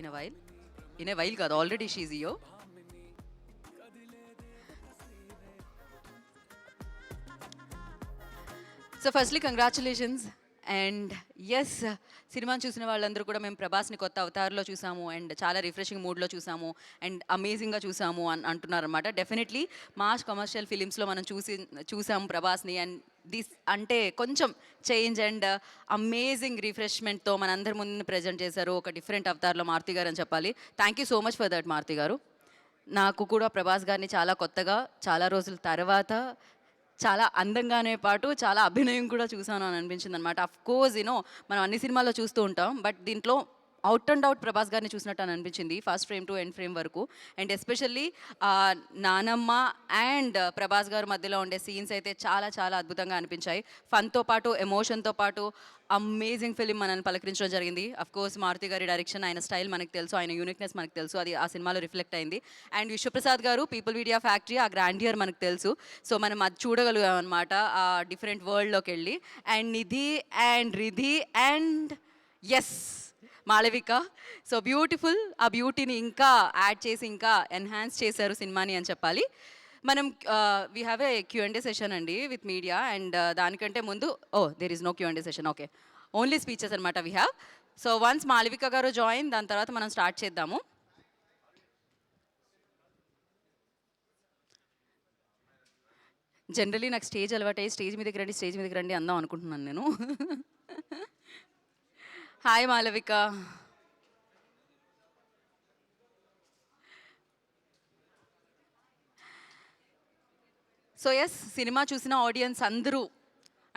In a while. In a while కాదు, already she's యో. So firstly congratulations. And yes, సినిమాని చూసిన వాళ్ళందరూ కూడా మేము ప్రభాస్ని కొత్త అవతారంలో చూసాము అండ్ చాలా రిఫ్రెషింగ్ మూడ్లో చూసాము అండ్ అమేజింగ్గా చూసాము అని అంటున్నారన్నమాట. డెఫినెట్లీ మాస్ కమర్షియల్ ఫిలిమ్స్లో మనం చూసాము ప్రభాస్ని. అండ్ దిస్ అంటే కొంచెం చేంజ్ అండ్ అమేజింగ్ రిఫ్రెష్మెంట్తో మనందరి ముందు ప్రజెంట్ చేశారు ఒక డిఫరెంట్ అవతార్లో మారుతి గారు అని చెప్పాలి. Thank you so much for that Maruthi గారు. నాకు కూడా ప్రభాస్ గారిని చాలా కొత్తగా, చాలా రోజుల తర్వాత చాలా అందంగానే పాటు చాలా అభినయం కూడా చూసాను అని అనిపించింది అనమాట. అఫ్ కోర్స్ మనం అన్ని సినిమాల్లో చూస్తూ ఉంటాం, బట్ దీంట్లో అవుట్ అండ్ అవుట్ ప్రభాస్ గారిని చూసినట్టు అని అనిపించింది first frame to end frame వరకు. అండ్ ఎస్పెషల్లీ నానమ్మ అండ్ ప్రభాస్ గారు మధ్యలో ఉండే సీన్స్ అయితే చాలా చాలా అద్భుతంగా అనిపించాయి. ఫన్తో పాటు ఎమోషన్తో పాటు అమేజింగ్ ఫిలిం మనల్ని పలకరించడం జరిగింది. అఫ్ కోర్స్ మారుతి గారి డైరెక్షన్, ఆయన స్టైల్ మనకు తెలుసు, ఆయన యూనిక్నెస్ మనకు తెలుసు, అది ఆ సినిమాలో రిఫ్లెక్ట్ అయింది. అండ్ విశ్వప్రసాద్ గారు పీపుల్ మీడియా ఫ్యాక్టరీ, ఆ గ్రాండియర్ మనకు తెలుసు. సో మనం అది చూడగలిగాం అనమాట ఆ డిఫరెంట్ వరల్డ్లోకి వెళ్ళి. And Nidhi and Riddhi and yes Malavika, so beautiful. ఆ బ్యూటీని ఇంకా యాడ్ చేసి ఇంకా ఎన్హాన్స్ చేశారు సినిమాని అని చెప్పాలి. మనం we have a Q and A session అండి విత్ మీడియా. అండ్ దానికంటే ముందు there is no Q and A session, okay, only speeches అనమాట we have. So once Malavika గారు జాయిన్, దాని తర్వాత మనం స్టార్ట్ చేద్దాము. జనరలీ నాకు స్టేజ్ అలవాటు అయ్యి స్టేజ్ మీదకి రండి అందాం అనుకుంటున్నాను నేను. Hi Malavika. So yes, cinema చూసిన ఆడియన్స్ అందరూ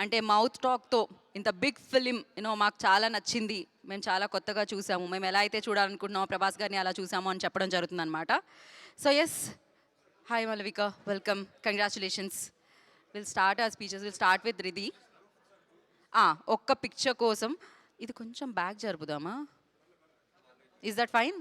అంటే మౌత్ టాక్తో ఇంత బిగ్ ఫిలిం మాకు చాలా నచ్చింది, మేము చాలా కొత్తగా చూసాము, మేము ఎలా అయితే చూడాలనుకుంటున్నామో ప్రభాస్ గారిని అలా చూసాము అని చెప్పడం జరుగుతుందన్నమాట. So yes, hi Malavika, welcome, congratulations. Will start uh speeches. Will start with Riddhi. ఒక్క పిక్చర్ కోసం ఇది కొంచెం బ్యాక్ జరుపుదామా? Is that fine?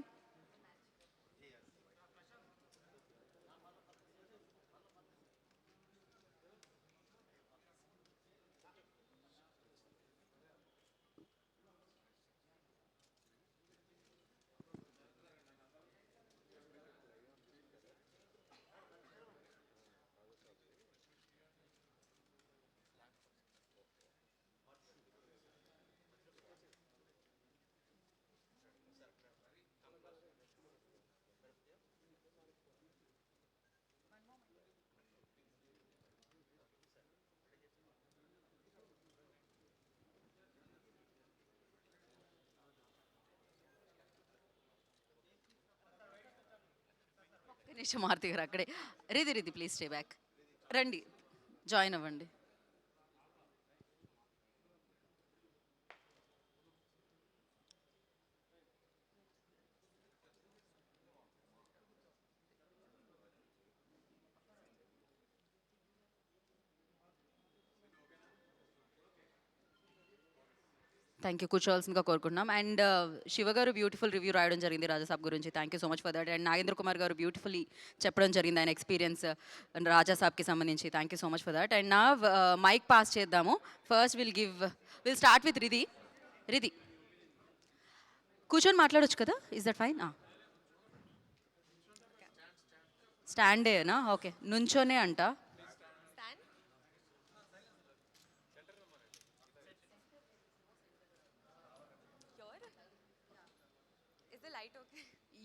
నిమిషం మారుతి గారు అక్కడే. Riddhi Riddhi please stay back. రండి, జాయిన్ అవ్వండి. థ్యాంక్ యూ, కూర్చోవాల్సిందిగా కోరుకుంటున్నాం. అండ్ శివ గారు బ్యూటిఫుల్ రివ్యూ రాయడం జరిగింది రాజాసాబ్ గురించి. Thank you so much for that. And Nagendra Kumar గారు బ్యూటిఫుల్లీ చెప్పడం జరిగింది ఆయన ఎక్స్పీరియన్స్ రాజాసాబ్కి సంబంధించి. Thank you so much for that. And నా మైక్ పాస్ చేద్దాము. First will start with Riddhi. Riddhi కూర్చొని మాట్లాడొచ్చు కదా? Is that fine? స్టాండేనా? ఓకే, నుంచోనే అంట.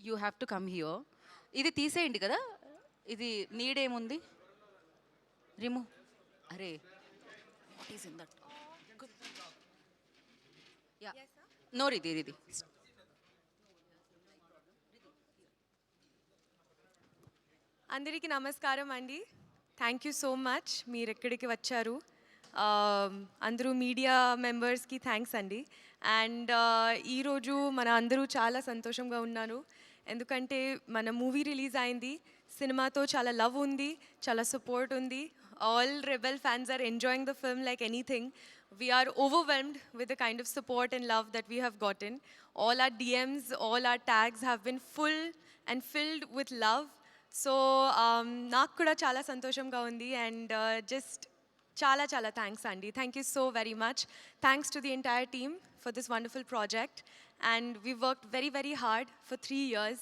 You have to come here. ఇది తీసేయండి కదా, ఇది నీడేముంది, రిమూవ్. అరే what is in that? Yeah, no Riddhi, Riddhi. అందరికీ నమస్కారం అండి. థ్యాంక్ యూ సో మచ్ మీరు ఎక్కడికి వచ్చారు. అందరూ మీడియా మెంబర్స్కి థ్యాంక్స్ అండి. అండ్ ఈరోజు మన అందరూ చాలా సంతోషంగా ఉన్నాను, ఎందుకంటే మన మూవీ రిలీజ్ అయింది. సినిమాతో చాలా లవ్ ఉంది, చాలా సపోర్ట్ ఉంది. All rebel fans are enjoying the film like anything. We are overwhelmed with the kind of support and love that we have gotten. All our DMs, all our tags have been full and filled with love. So నాకు కూడా చాలా సంతోషంగా ఉంది. And just చాలా చాలా thanks అండి. Thank you so very much. Thanks to the entire team for this wonderful project. and we've worked very, very hard for 3 years.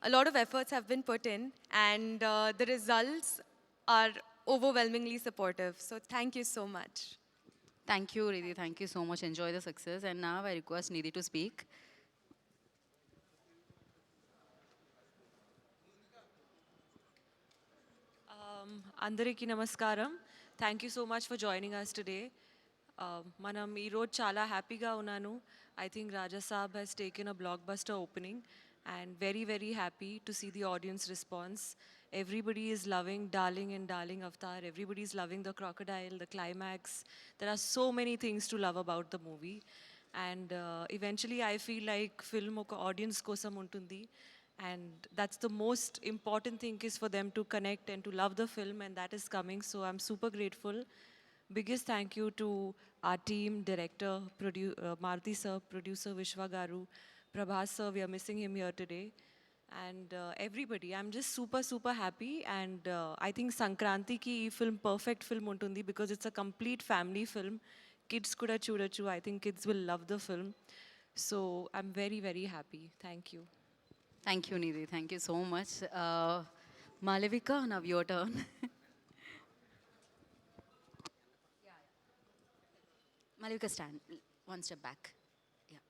A lot of efforts have been put in, and the results are overwhelmingly supportive. So thank you so much. Thank you, Riddhi. Thank you so much. Enjoy the success. And now I request Nidhi to speak. అందరికీ నమస్కారం thank you so much for joining us today మనం ఈరోజు చాలా హ్యాపీగా ఉన్నాను I think Raja Saab has taken a blockbuster opening and very very happy to see the audience response everybody is loving darling and darling avatar everybody is loving the crocodile the climax there are so many things to love about the movie and eventually I feel like film ఒక audience కోసం ఉంటుంది and that's the most important thing is for them to connect and to love the film, and that is coming, so I'm super grateful. Biggest thank you to our team, director, Maruti sir, producer Vishwa garu, Prabhas sir, we are missing him here today, and everybody. I'm just super super happy, and I think Sankranti ki ee film perfect film untundi because it's a complete family film. Kids kuda chudochu. I think kids will love the film, so I'm very very happy. Thank you. Thank you, Nidhi. Thank you so much. Malavika, now your turn. Malavika, stand one step back. Yeah.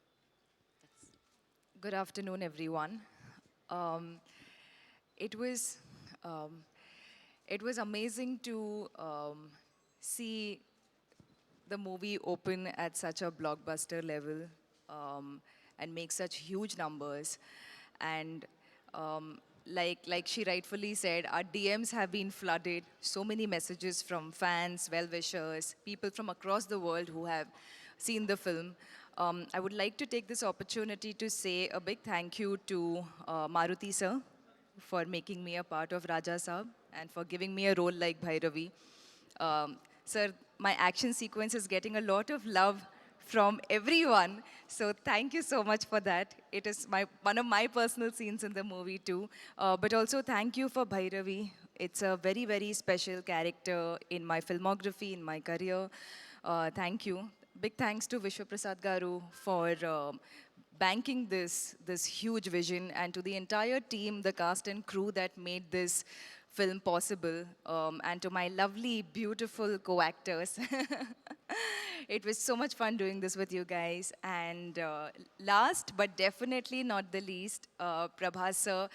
Good afternoon, everyone. Um, it was um, it was amazing to see the movie open at such a blockbuster level and make such huge numbers. And like she rightfully said, our DMs have been flooded. So many messages from fans, well-wishers, people from across the world who have seen the film. I would like to take this opportunity to say a big thank you to Maruti sir for making me a part of Raja Saab and for giving me a role like Bhairavi. Sir, my action sequence is getting a lot of love from everyone. So thank you so much for that. It is one of my personal scenes in the movie too. But also thank you for Bhairavi. It's a very, very special character in my filmography, in my career. Thank you. Big thanks to Vishwa Prasad Garu for banking this huge vision, and to the entire team, the cast and crew that made this film possible, and to my lovely, beautiful co-actors. It was so much fun doing this with you guys. And last but definitely not the least, Prabhas sir,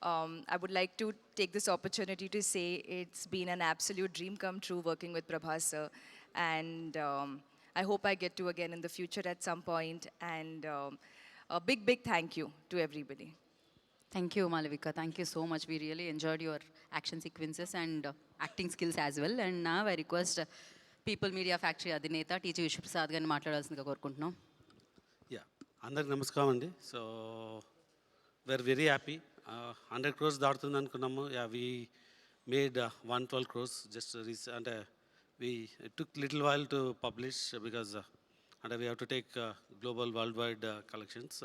I would like to take this opportunity to say it's been an absolute dream come true working with Prabhas sir. And I hope I get to again in the future at some point. And a big, big thank you to everybody. Thank you, Malavika. Thank you so much. We really enjoyed your action sequences and acting skills as well. And now I request People Media Factory అధినేత టీజీ విశ్వప్రసాద్ గారిని మాట్లాడాల్సిందిగా కోరుకుంటున్నాం. Yeah అందరికి నమస్కారం అండి. So we are very happy. 100 crores దాటుతుంది అనుకున్నాము. Yeah we made 112 crores just అంటే we took little while to publish because అంటే we have to take global world wide collections.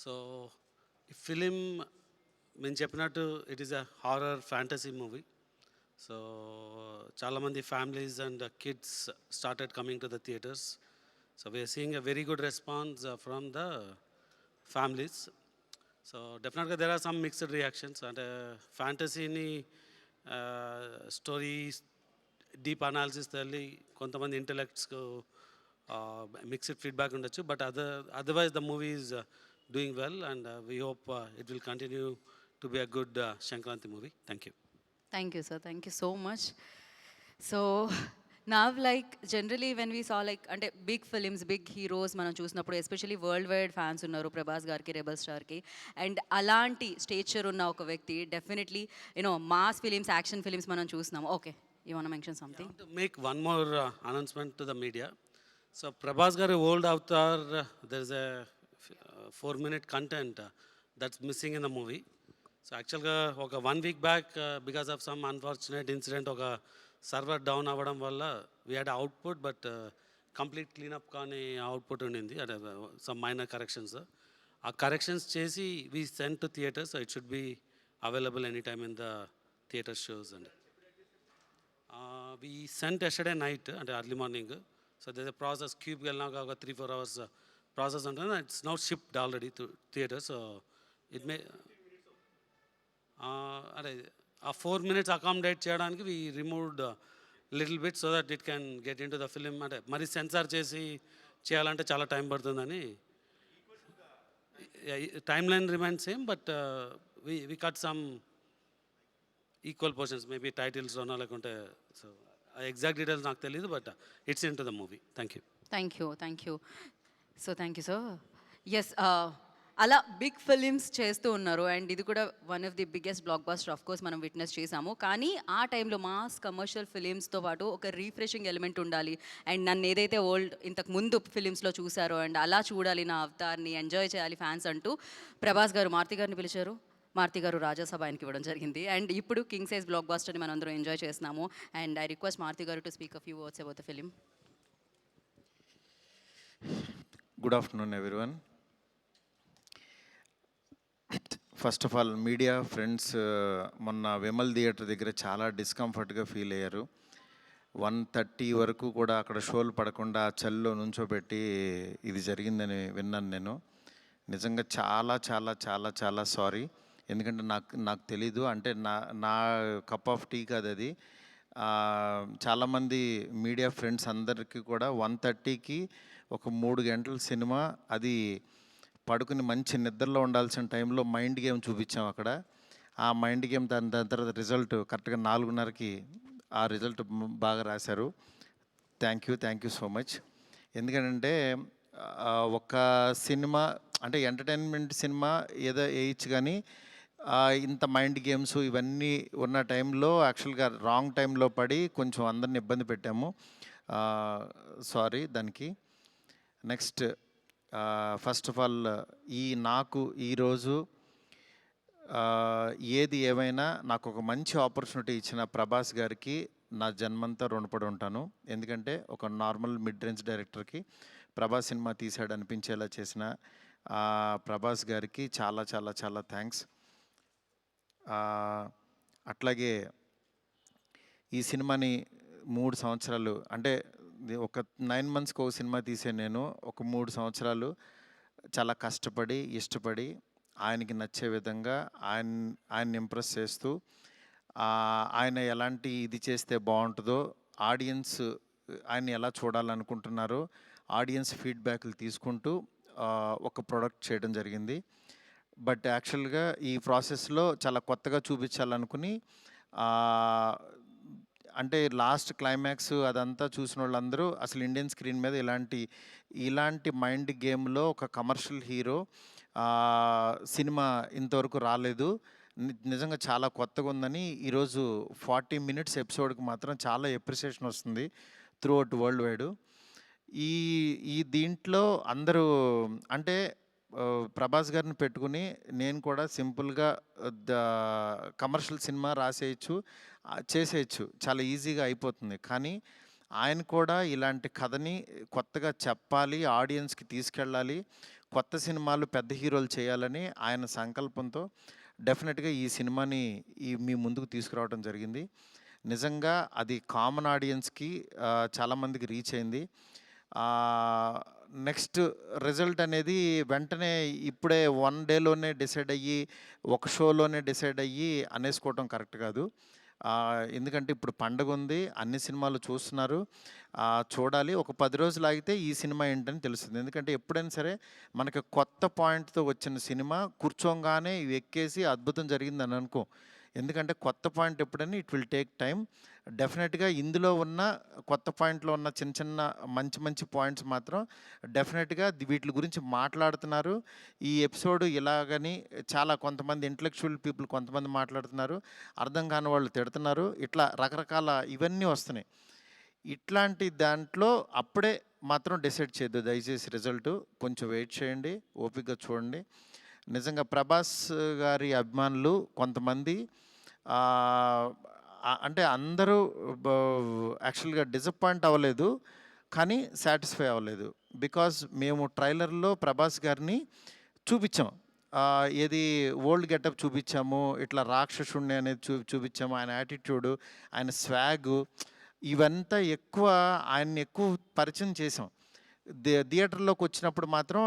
So ఈ ఫిలిం మేము చెప్పినట్టు it is a horror fantasy movie. So చాలామంది families and kids started coming to the theatres. So we are seeing a very good response from the families. So డెఫినెట్గా there are some mixed reactions. అంటే ఫ్యాంటసీని story deep analysis తల్లి కొంతమంది ఇంటలెక్ట్స్కు mixed feedback ఉండొచ్చు. But otherwise the movie is doing well, and we hope it will continue to be a good Shankranti movie. Thank you. Thank you, sir. Thank you so much. So now, like generally when we saw like అంటే big films big heroes మనం చూసినప్పుడు especially world wide fans ఉన్నారు ప్రభాస్ గారికి, rebel స్టార్కి. And అలాంటి stature ఉన్న ఒక వ్యక్తి definitely you know mass films, action films మనం చూస్తున్నాము. Okay, you want to mention something? To make one more announcement to the media. So Prabhas garu old avatar, there is a 4-minute content that's missing in the movie. So actually ఒక 1 week back because of some unfortunate incident ఒక server down అవ్వడం వల్ల we had output but complete cleanup కానీ output ఉండింది. అంటే some minor corrections. ఆ corrections చేసి we send to theatres. It should be available any time in the theatre shows అండి. We sent yesterday night అంటే early morning. So this a process క్యూబ్కి వెళ్ళినాక ఒక 3-4 hours ప్రాసెస్ ఉంటుంది. It's now shipped already to theatre. So it may అదే ఆ 4 minutes accommodate చేయడానికి we removed little bit so that it can get in to the film. అంటే మరి censor చేసి చేయాలంటే చాలా టైం పడుతుందని. Timeline remains same, but we cut some equal portions, maybe టైటిల్స్లోనో లేకుంటే. సో ఎగ్జాక్ట్ డీటెయిల్స్ నాకు తెలియదు, but it's in to the movie. Thank you. Thank you. So thank you sir. Yes, అలా big films చేస్తూ ఉన్నారు and ఇది కూడా one of the biggest block buster of course మనం విట్నెస్ చేసాము. కానీ ఆ టైంలో మాస్ కమర్షియల్ ఫిలిమ్స్తో పాటు ఒక రీఫ్రెషింగ్ ఎలిమెంట్ ఉండాలి అండ్ నన్ను ఏదైతే ఇంతకు ముందు ఫిలిమ్స్లో చూసారో అండ్ అలా చూడాలి నా అవతార్ని, ఎంజాయ్ చేయాలి ఫ్యాన్స్ అంటూ ప్రభాస్ గారు మారుతి గారిని పిలిచారు. మారుతి గారు రాజాసాబ్ ఆయనకి ఇవ్వడం జరిగింది అండ్ ఇప్పుడు కింగ్ సైజ్ బ్లాక్ బస్టర్ని మనం అందరం ఎంజాయ్ చేస్తున్నాము. అండ్ ఐ రిక్వెస్ట్ మారుతి గారు to speak a few words about the film. Good afternoon, everyone. First of all media friends, మొన్న విమల్ థియేటర్ దగ్గర చాలా డిస్కంఫర్ట్గా ఫీల్ అయ్యారు. 1:30 వరకు కూడా అక్కడ షోలు పడకుండా చలిలో నుంచోబెట్టి ఇది జరిగిందని విన్నాను నేను. నిజంగా చాలా చాలా చాలా చాలా సారీ. ఎందుకంటే నాకు తెలీదు, అంటే నా కప్ ఆఫ్ టీ కాదు అది. చాలామంది మీడియా ఫ్రెండ్స్ అందరికీ కూడా 1:30కి ఒక 3 గంటల సినిమా, అది పడుకుని మంచి నిద్రలో ఉండాల్సిన టైంలో మైండ్ గేమ్ చూపించాం అక్కడ. ఆ మైండ్ గేమ్ దాని తర్వాత రిజల్ట్ కరెక్ట్గా 4:30కి ఆ రిజల్ట్ బాగా రాశారు. Thank you so much. ఎందుకంటే ఒక సినిమా అంటే ఎంటర్టైన్మెంట్ సినిమా ఏదో వేయచ్చు, కానీ ఇంత మైండ్ గేమ్స్ ఇవన్నీ ఉన్న టైంలో యాక్చువల్గా రాంగ్ టైంలో పడి కొంచెం అందరిని ఇబ్బంది పెట్టాము. సారీ దానికి. నెక్స్ట్, ఫస్ట్ ఆఫ్ ఆల్ నాకు ఈరోజు ఏది ఏమైనా నాకు ఒక మంచి ఆపర్చునిటీ ఇచ్చిన ప్రభాస్ గారికి నా జన్మంతా రుణపడి ఉంటాను. ఎందుకంటే ఒక నార్మల్ మిడ్ రేంజ్ డైరెక్టర్కి ప్రభాస్ సినిమా తీసాడు అనిపించేలా చేసిన ప్రభాస్ గారికి చాలా చాలా చాలా థ్యాంక్స్. అట్లాగే ఈ సినిమాని 3 సంవత్సరాలు, అంటే ఒక 9 monthsకి ఒక సినిమా తీసే నేను ఒక 3 సంవత్సరాలు చాలా కష్టపడి ఇష్టపడి ఆయనకి నచ్చే విధంగా ఆయన్ని ఇంప్రెస్ చేస్తూ, ఆయన ఎలాంటి ఇది చేస్తే బాగుంటుందో, ఆడియన్స్ ఆయన్ని ఎలా చూడాలనుకుంటున్నారో ఆడియన్స్ ఫీడ్బ్యాక్లు తీసుకుంటూ ఒక ప్రోడక్ట్ చేయడం జరిగింది. బట్ యాక్చువల్గా ఈ ప్రాసెస్లో చాలా కొత్తగా చూపించాలనుకుని, అంటే లాస్ట్ క్లైమాక్స్ అదంతా చూసిన వాళ్ళందరూ అసలు ఇండియన్ స్క్రీన్ మీద ఇలాంటి మైండ్ గేమ్లో ఒక కమర్షియల్ హీరో సినిమా ఇంతవరకు రాలేదు, నిజంగా చాలా కొత్తగా ఉందని ఈరోజు 40 minutes ఎపిసోడ్కి మాత్రం చాలా ఎప్రిసియేషన్ వస్తుంది త్రూ అవుట్ వరల్డ్ వైడ్. ఈ దీంట్లో అందరూ అంటే ప్రభాస్ గారిని పెట్టుకుని నేను కూడా సింపుల్గా కమర్షియల్ సినిమా రాసేయచ్చు, చేసేయచ్చు, చాలా ఈజీగా అయిపోతుంది. కానీ ఆయన కూడా ఇలాంటి కథని కొత్తగా చెప్పాలి, ఆడియన్స్కి తీసుకెళ్ళాలి, కొత్త సినిమాలు పెద్ద హీరోలు చేయాలని ఆయన సంకల్పంతో డెఫినెట్గా ఈ సినిమాని మీ ముందుకు తీసుకురావడం జరిగింది. నిజంగా అది కామన్ ఆడియన్స్కి చాలామందికి రీచ్ అయింది. నెక్స్ట్ రిజల్ట్ అనేది వెంటనే ఇప్పుడే 1 dayలోనే డిసైడ్ అయ్యి ఒక షోలోనే డిసైడ్ అయ్యి అనేసుకోవటం కరెక్ట్ కాదు. ఎందుకంటే ఇప్పుడు పండగ ఉంది, అన్ని సినిమాలు చూస్తున్నారు, చూడాలి. ఒక 10 రోజులు ఆగితే ఈ సినిమా ఏంటని తెలుస్తుంది. ఎందుకంటే ఎప్పుడైనా సరే మనకి కొత్త పాయింట్తో వచ్చిన సినిమా కూర్చోగానే ఇవి ఎక్కేసి అద్భుతం జరిగిందని అనుకో. ఎందుకంటే కొత్త పాయింట్ ఎప్పుడైనా ఇట్ విల్ టేక్ టైం. డెఫినెట్గా ఇందులో ఉన్న కొత్త పాయింట్లో ఉన్న చిన్న చిన్న మంచి పాయింట్స్ మాత్రం డెఫినెట్గా వీటి గురించి మాట్లాడుతున్నారు. ఈ ఎపిసోడ్ ఇలాగని చాలా కొంతమంది ఇంటలెక్చువల్ పీపుల్ కొంతమంది మాట్లాడుతున్నారు, అర్థం కాని వాళ్ళు తిడుతున్నారు, ఇట్లా రకరకాల ఇవన్నీ వస్తున్నాయి. ఇట్లాంటి దాంట్లో అప్పుడే మాత్రం డిసైడ్ చేయొద్దు దయచేసి. రిజల్ట్ కొంచెం వెయిట్ చేయండి, ఓపికగా చూడండి. నిజంగా ప్రభాస్ గారి అభిమానులు కొంతమంది అంటే అందరూ యాక్చువల్గా డిసప్పాయింట్ అవ్వలేదు, కానీ సాటిస్ఫై అవ్వలేదు. బికాజ్ మేము ట్రైలర్లో ప్రభాస్ గారిని చూపించాం, ఏది ఓల్డ్ గెటప్ చూపించాము, ఇట్లా రాక్షసుణ్ణి అనేది చూపించాము, ఆయన యాటిట్యూడు, ఆయన స్వాగు, ఇవంతా ఆయన్ని ఎక్కువ పరిచయం చేసాం. థియేటర్లోకి వచ్చినప్పుడు మాత్రం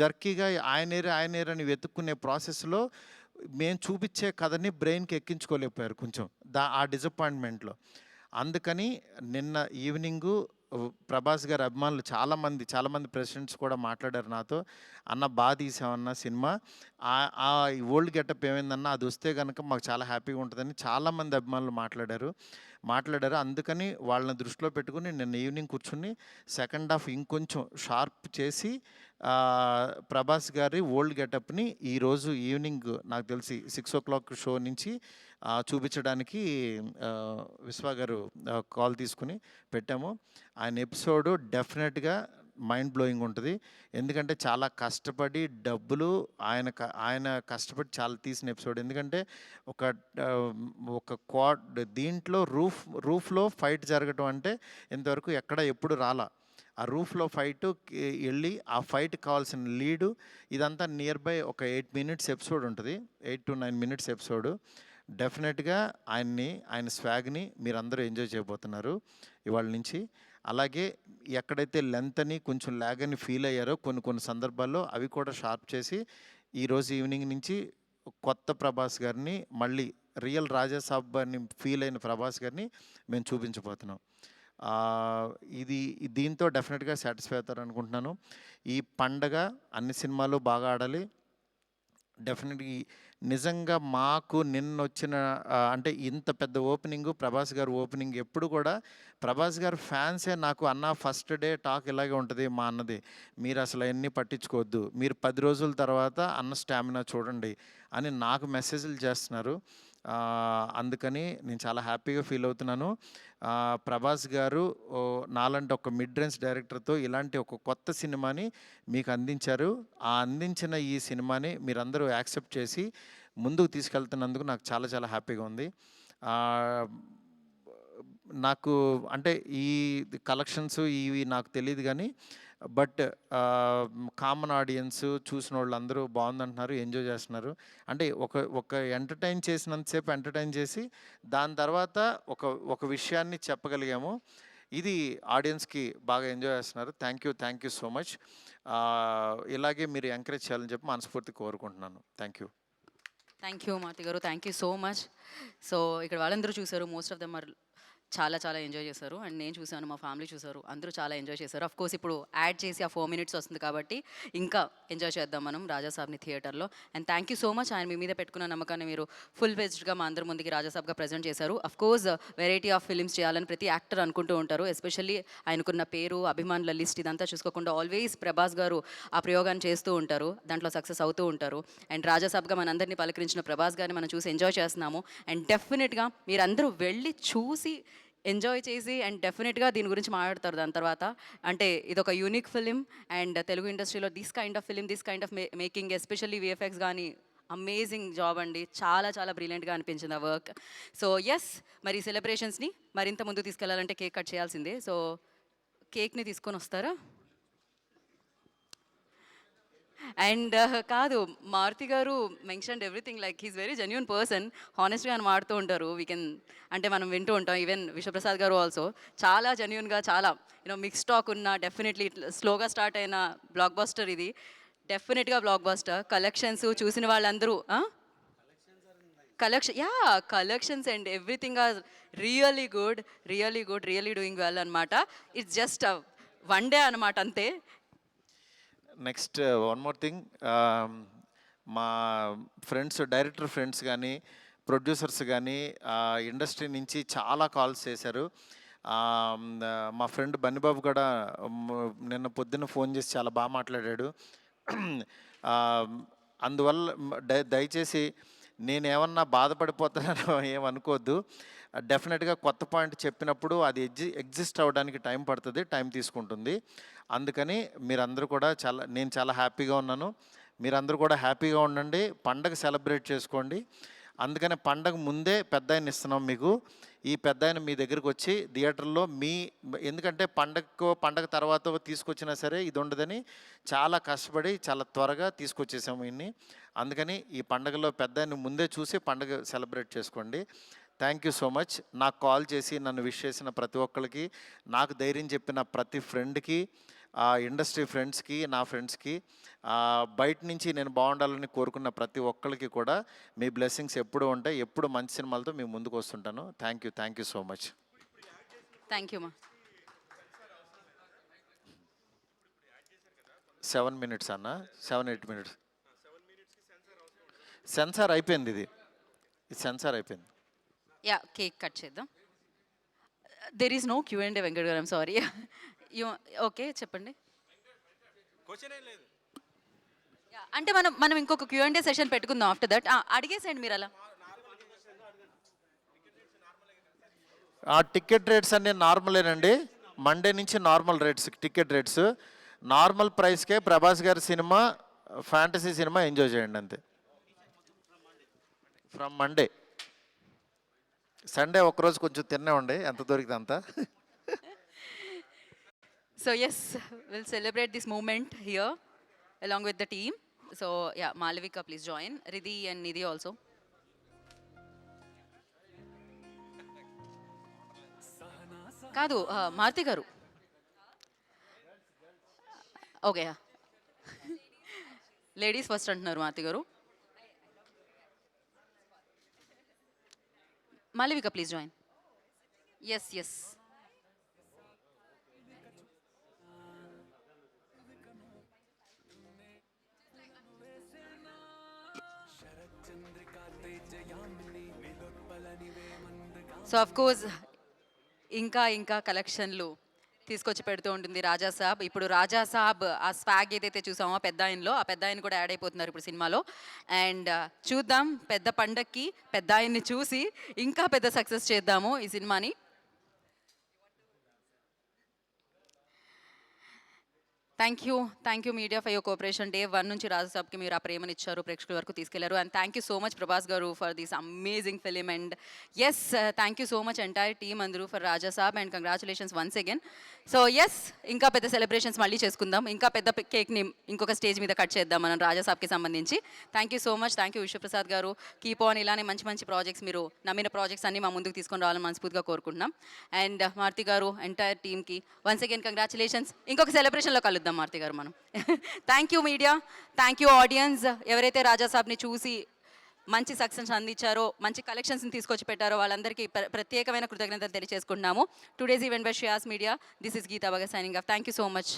జర్కీగా ఆయనేరు అని వెతుక్కునే ప్రాసెస్లో మేము చూపించే కథని బ్రెయిన్కి ఎక్కించుకోలేకపోయారు కొంచెం ఆ డిసప్పాయింట్మెంట్లో. అందుకని నిన్న ఈవినింగు ప్రభాస్ గారి అభిమానులు చాలామంది ప్రెసిడెంట్స్ కూడా మాట్లాడారు నాతో. అన్న బాగా తీసామన్న సినిమా, ఆ ఓల్డ్ గెటప్ ఏమైందన్న అది వస్తే కనుక మాకు చాలా హ్యాపీగా ఉంటుందని చాలామంది అభిమానులు మాట్లాడారు. అందుకని వాళ్ళని దృష్టిలో పెట్టుకుని నిన్న ఈవినింగ్ కూర్చుని సెకండ్ హాఫ్ ఇంకొంచెం షార్ప్ చేసి ప్రభాస్ గారి ఓల్డ్ గెటప్ని ఈరోజు ఈవినింగ్ నాకు తెలిసి 6 o'clock షో నుంచి చూపించడానికి విశ్వ గారు కాల్ తీసుకుని పెట్టాము. ఆయన ఎపిసోడు డెఫినెట్గా మైండ్ బ్లోయింగ్ ఉంటుంది. ఎందుకంటే చాలా కష్టపడి ఆయన కష్టపడి చాలా తీసిన ఎపిసోడ్. ఎందుకంటే ఒక దీంట్లో రూఫ్లో ఫైట్ జరగటం అంటే ఇంతవరకు ఎప్పుడు రాలా. ఆ రూఫ్లో ఫైట్ వెళ్ళి ఆ ఫైట్ కావాల్సిన లీడు ఇదంతా నియర్ బై ఒక 8 minutes ఎపిసోడ్ ఉంటుంది. 8 to 9 minutes ఎపిసోడు. డెఫినెట్గా ఆయన స్వాగ్ని మీరందరూ ఎంజాయ్ చేయబోతున్నారు ఇవాళ నుంచి. అలాగే ఎక్కడైతే లెంత్ అని కొంచెం ల్యాగ్ అని ఫీల్ అయ్యారో కొన్ని సందర్భాల్లో అవి కూడా షార్ప్ చేసి ఈరోజు ఈవినింగ్ నుంచి కొత్త ప్రభాస్ గారిని, మళ్ళీ రియల్ రాజాసాబ్ అని ఫీల్ అయిన ప్రభాస్ గారిని మేము చూపించబోతున్నాం. దీంతో డెఫినెట్గా సాటిస్ఫై అవుతారు అనుకుంటున్నాను. ఈ పండగ అన్ని సినిమాలు బాగా ఆడాలి. డెఫినెట్గా నిజంగా మాకు నిన్నొచ్చిన అంటే ఇంత పెద్ద ఓపెనింగు, ప్రభాస్ గారు ఓపెనింగ్ ఎప్పుడు కూడా ప్రభాస్ గారు ఫ్యాన్సే నాకు అన్న ఫస్ట్ డే టాక్ ఇలాగే ఉంటుంది మా అన్నది, మీరు అసలు అవన్నీ పట్టించుకోవద్దు, మీరు 10 రోజుల తర్వాత అన్న స్టామినా చూడండి అని నాకు మెసేజ్లు చేస్తున్నారు. అందుకని నేను చాలా హ్యాపీగా ఫీల్ అవుతున్నాను. ప్రభాస్ గారు నాలాంటి ఒక మిడ్ రేంజ్ డైరెక్టర్తో ఇలాంటి ఒక కొత్త సినిమాని మీకు అందించారు. అందించిన ఈ సినిమాని మీరందరూ యాక్సెప్ట్ చేసి ముందుకు తీసుకెళ్తున్నందుకు నాకు చాలా చాలా హ్యాపీగా ఉంది. నాకు అంటే ఈ కలెక్షన్స్ ఇవి నాకు తెలియదు కానీ బట్ కామన్ ఆడియన్స్ చూసిన వాళ్ళందరూ బాగుందంటున్నారు, ఎంజాయ్ చేస్తున్నారు. అంటే ఒక ఎంటర్టైన్ చేసినంతసేపు ఎంటర్టైన్ చేసి దాని తర్వాత ఒక విషయాన్ని చెప్పగలిగాము. ఇది ఆడియన్స్కి బాగా ఎంజాయ్ చేస్తున్నారు. Thank you so much. ఇలాగే మీరు ఎంకరేజ్ చేయాలని చెప్పి మనస్ఫూర్తి కోరుకుంటున్నాను. థ్యాంక్ యూ మారుతి గారు, thank you so much. So ఇక్కడ వాళ్ళందరూ చూసారు, మోస్ట్ ఆఫ్ దమ్ ఆర్ చాలా ఎంజాయ్ చేశారు. అండ్ నేను చూశాను, మా ఫ్యామిలీ చూశారు, అందరూ చాలా ఎంజాయ్ చేశారు. అఫ్ కోర్స్ ఇప్పుడు యాడ్ చేసి ఆ 4 minutes వస్తుంది కాబట్టి ఇంకా ఎంజాయ్ చేద్దాం మనం రాజాసాబ్ని థియేటర్లో. And thank you so much, ఆయన మీ మీద పెట్టుకున్న నమ్మకాన్ని మీరు ఫుల్ ఫెజ్డ్గా మా అందరి ముందుకి రాజాసాబ్గా ప్రజెంట్ చేశారు. Of course variety of films చేయాలని ప్రతి యాక్టర్ అనుకుంటూ ఉంటారు. ఎస్పెషల్లీ ఆయనకున్న పేరు, అభిమానుల లిస్ట్ ఇదంతా చూసుకోకుండా ఆల్వేస్ ప్రభాస్ గారు ఆ ప్రయోగాన్ని చేస్తూ ఉంటారు, దాంట్లో సక్సెస్ అవుతూ ఉంటారు. అండ్ రాజాసాబ్గా మనందరినీ పలకరించిన ప్రభాస్ గారిని మనం చూసి ఎంజాయ్ చేస్తున్నాము. అండ్ డెఫినెట్గా మీరందరూ వెళ్ళి చూసి ఎంజాయ్ చేసి అండ్ డెఫినెట్గా దీని గురించి మాట్లాడతారు దాని తర్వాత. అంటే ఇదొక యూనిక్ ఫిలిం అండ్ తెలుగు ఇండస్ట్రీలో this kind of making, especially VFX కానీ అమేజింగ్ జాబ్ అండి. చాలా బ్రిలియంట్గా అనిపించింది ఆ వర్క్. సో ఎస్, మరి సెలబ్రేషన్స్ని మరింత ముందు తీసుకెళ్లాలంటే కేక్ కట్ చేయాల్సిందే. సో కేక్ని తీసుకొని వస్తారా? అండ్ కాదు, మారుతి గారు mentioned everything, like he's very genuine person, హానెస్ట్గా అని మాడుతూ ఉంటారు. అంటే మనం వింటూ ఉంటాం. ఈవెన్ విశ్వప్రసాద్ గారు ఆల్సో చాలా జెన్యూన్గా, చాలా మిక్స్ టాక్ ఉన్న, డెఫినెట్లీ స్లోగా స్టార్ట్ అయిన బ్లాక్ బస్టర్ ఇది. డెఫినెట్గా బ్లాక్ బస్టర్. కలెక్షన్స్ చూసిన వాళ్ళందరూ collections and everything are really good, really doing well అనమాట. ఇట్స్ జస్ట్ 1 day అనమాట, అంతే. నెక్స్ట్ వన్ మోర్ థింగ్, మా డైరెక్టర్ ఫ్రెండ్స్ కానీ ప్రొడ్యూసర్స్ కానీ ఇండస్ట్రీ నుంచి చాలా కాల్స్ చేశారు. మా ఫ్రెండ్ బన్నిబాబు కూడా నిన్న పొద్దున్న ఫోన్ చేసి చాలా బాగా మాట్లాడాడు. అందువల్ల దయచేసి నేనేమన్నా బాధపడిపోతున్నానో ఏమనుకోవద్దు. డెఫినెట్గా కొత్త పాయింట్ చెప్పినప్పుడు అది ఎగ్జిస్ట్ అవ్వడానికి టైం పడుతుంది, టైం తీసుకుంటుంది. అందుకని మీరందరూ కూడా నేను చాలా హ్యాపీగా ఉన్నాను. మీరందరూ కూడా హ్యాపీగా ఉండండి, పండగ సెలబ్రేట్ చేసుకోండి. అందుకని పండగ ముందే పెద్ద ఆయన ఇస్తున్నాం మీకు. ఈ పెద్ద ఆయన మీ దగ్గరికి వచ్చి థియేటర్లో ఎందుకంటే పండగ తర్వాత తీసుకొచ్చినా సరే ఇది ఉండదని చాలా కష్టపడి చాలా త్వరగా తీసుకొచ్చేసాము ఇన్ని. అందుకని ఈ పండగలో పెద్ద ఆయన ముందే చూసి పండగ సెలబ్రేట్ చేసుకోండి. Thank you so much. నాకు కాల్ చేసి నన్ను విష్ చేసిన ప్రతి ఒక్కరికి, నాకు ధైర్యం చెప్పిన ప్రతి ఫ్రెండ్కి, ఆ ఇండస్ట్రీ ఫ్రెండ్స్కి, నా ఫ్రెండ్స్కి, బయట నుంచి నేను బాగుండాలని కోరుకున్న ప్రతి ఒక్కరికి కూడా మీ బ్లెస్సింగ్స్ ఎప్పుడూ ఉంటాయి. ఎప్పుడు మంచి సినిమాలతో మీ ముందుకు వస్తుంటాను. Thank you so much. Thank you మా. 7 minutes అన్న, 7-8 minutes. సెన్సార్ అయిపోయింది, ఇది సెన్సార్ అయిపోయింది. యా కేక్ కట్ చేద్దాం. There is no Q and Venkat గారు, ఐమ్ సారీ. ఓకే చెప్పండి. Yeah, అంటే మనం ఇంకొక క్యూ అండ్ సెషన్ పెట్టుకుందాం ఆఫ్టర్ దట్. అడిగేసేయండి మీరు అలా. టికెట్ రేట్స్ అన్నీ నార్మలేనండి. మండే నుంచి normal rates, ticket rates normal ప్రైస్కే ప్రభాస్ గారి సినిమా, ఫ్యాంటసీ సినిమా ఎంజాయ్ చేయండి అంతే. From Monday. సండే ఒక్కరోజు కొంచెం తినేవండి, ఎంత దొరికితే అంత. So yes, we'll celebrate this moment here along with the team. So yeah, Malavika, please join. Riddhi and Nidhi also. కాదు మారుతి గారు. ఓకే లేడీస్ ఫస్ట్ అంటున్నారు మారుతి గారు. Malavika please join. Yes. So of course ఇంకా కలెక్షన్లు తీసుకొచ్చి పెడుతూ ఉంటుంది రాజా సాబ్. ఇప్పుడు రాజా సాబ్ ఆ స్వాగ్ ఏదైతే చూసామో ఆ పెద్ద ఆయన కూడా యాడ్ అయిపోతున్నారు ఇప్పుడు సినిమాలో. అండ్ చూద్దాం, పెద్ద పండక్కి పెద్ద ఆయన్ని చూసి ఇంకా పెద్ద సక్సెస్ చేద్దాము ఈ సినిమాని. Thank you media for your cooperation. Day 1 నుంచి రాజా సాబ్కి మీరు ఆ ప్రేమను ఇచ్చారు, ప్రేక్షకుల వరకు తీసుకెళ్లారు. And thank you so much Prabhas గారు for this amazing film. And yes, thank you so much entire team అందరూ for Raja Saab. And congratulations once again. So yes, ఇంకా పెద్ద సెలబ్రేషన్స్ మళ్ళీ చేసుకుందాం, ఇంకా పెద్ద కేక్ని ఇంకొక స్టేజ్ మీద కట్ చేద్దాం మనం రాజా సాబ్కి సంబంధించి. Thank you so much. Thank you Vishwaprasad గారు. కీప్ ఆన్ ఇలానే మంచి ప్రాజెక్ట్స్, మీరు నమ్మిన ప్రాజెక్ట్స్ అన్ని మా ముందుకు తీసుకొని రావాలని మనస్ఫూర్తిగా కోరుకుంటున్నాం. అండ్ మారుతి గారు, ఎంటైర్ టీమ్కి వన్స్ అగైన్ కంగ్రాచులేషన్స్. ఇంకొక సెలబ్రేషన్లో కలుద్దాం మారుతి గారు మనం. Thank you media, thank you audience. ఎవరైతే రాజా సాబ్ని చూసి మంచి సక్సెస్ అందించారో, మంచి కలెక్షన్స్ని తీసుకొచ్చి పెట్టారో వాళ్ళందరికీ ప్రత్యేకమైన కృతజ్ఞతలు తెలియజేసుకుంటున్నాము. Today's event by Shreyas media. This is Geetha Bhagat signing off. Thank you so much.